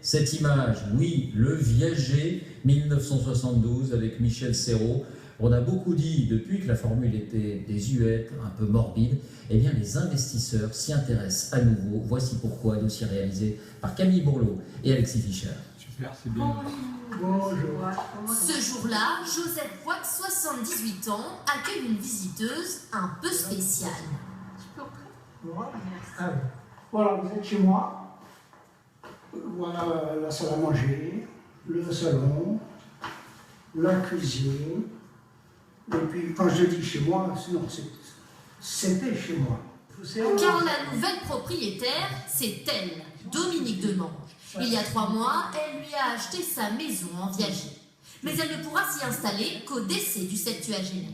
Cette image, oui, le Viager 1972 avec Michel Serrault. On a beaucoup dit, depuis que la formule était désuète, un peu morbide, eh bien les investisseurs s'y intéressent à nouveau. Voici pourquoi, dossier réalisé par Camille Bourlot et Alexis Fischer. Super, c'est bien. Bonjour. Ce jour-là, Joseph Boix, 78 ans, accueille une visiteuse un peu spéciale. Voilà, vous êtes chez moi. Voilà la salle à manger, le salon, la cuisine. Et puis, quand je dis chez moi, sinon c'était chez moi. Car la nouvelle propriétaire, c'est elle, Dominique Demange. Il y a 3 mois, elle lui a acheté sa maison en Viager. Mais elle ne pourra s'y installer qu'au décès du septuagénaire.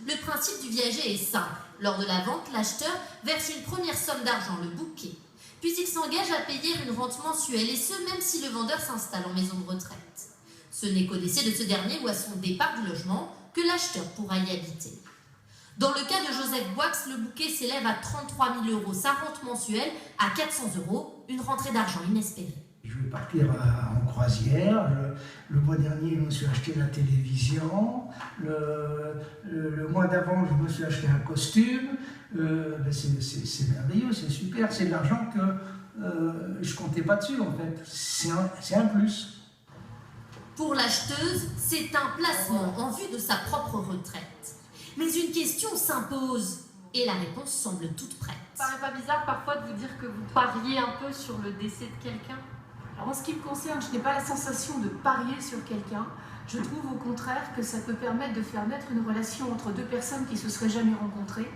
Le principe du Viager est simple. Lors de la vente, l'acheteur verse une première somme d'argent, le bouquet. Puis il s'engage à payer une rente mensuelle, et ce, même si le vendeur s'installe en maison de retraite. Ce n'est qu'au décès de ce dernier ou à son départ du logement que l'acheteur pourra y habiter. Dans le cas de Joseph Boix, le bouquet s'élève à 33 000 €, sa rente mensuelle à 400 €, une rentrée d'argent inespérée. Je vais partir en croisière. Le mois dernier, je me suis acheté la télévision. Le mois d'avant, je me suis acheté un costume. C'est merveilleux, c'est super. C'est de l'argent que je ne comptais pas dessus, en fait. C'est un plus. Pour l'acheteuse, c'est un placement en vue de sa propre retraite. Mais une question s'impose, et la réponse semble toute prête. Ça paraît pas bizarre parfois de vous dire que vous pariez un peu sur le décès de quelqu'un? Alors en ce qui me concerne, je n'ai pas la sensation de parier sur quelqu'un. Je trouve au contraire que ça peut permettre de faire naître une relation entre deux personnes qui ne se seraient jamais rencontrées.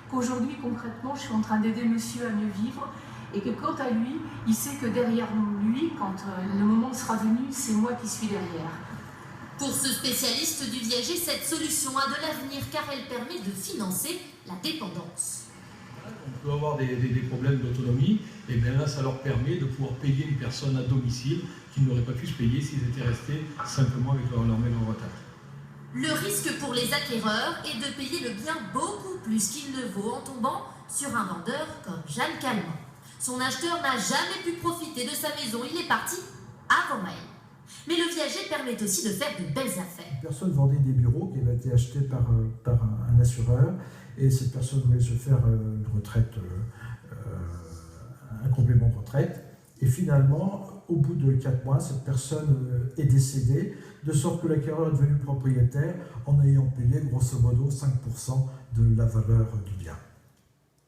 Qu'aujourd'hui, concrètement, je suis en train d'aider monsieur à mieux vivre. Et que quant à lui, il sait que derrière lui, quand le moment sera venu, c'est moi qui suis derrière. Pour ce spécialiste du Viager, cette solution a de l'avenir car elle permet de financer la dépendance. On peut avoir des problèmes d'autonomie, et bien là, ça leur permet de pouvoir payer une personne à domicile qui n'aurait pas pu se payer s'ils étaient restés simplement avec leur maison de retraite. Le risque pour les acquéreurs est de payer le bien beaucoup plus qu'il ne vaut en tombant sur un vendeur comme Jeanne Calment. Son acheteur n'a jamais pu profiter de sa maison, il est parti avant Maël. Mais le Viager permet aussi de faire de belles affaires. Une personne vendait des bureaux qui avaient été achetés par un assureur, et cette personne voulait se faire une retraite, un complément de retraite. Et finalement, au bout de 4 mois, cette personne est décédée, de sorte que l'acquéreur est devenu propriétaire en ayant payé grosso modo 5% de la valeur du bien.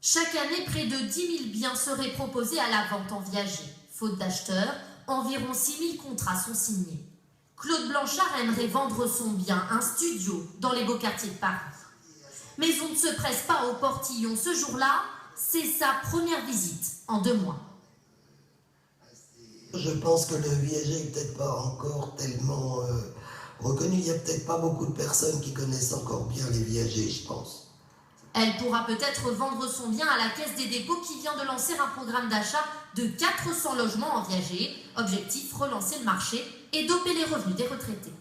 Chaque année, près de 10 000 biens seraient proposés à la vente en Viager. Faute d'acheteurs, environ 6 000 contrats sont signés. Claude Blanchard aimerait vendre son bien, un studio, dans les beaux quartiers de Paris. Mais on ne se presse pas au portillon. Ce jour-là, c'est sa première visite en 2 mois. Je pense que le Viager n'est peut-être pas encore tellement reconnu. Il n'y a peut-être pas beaucoup de personnes qui connaissent encore bien les Viagers, je pense. Elle pourra peut-être vendre son bien à la Caisse des dépôts qui vient de lancer un programme d'achat de 400 logements en Viager. Objectif, relancer le marché et doper les revenus des retraités.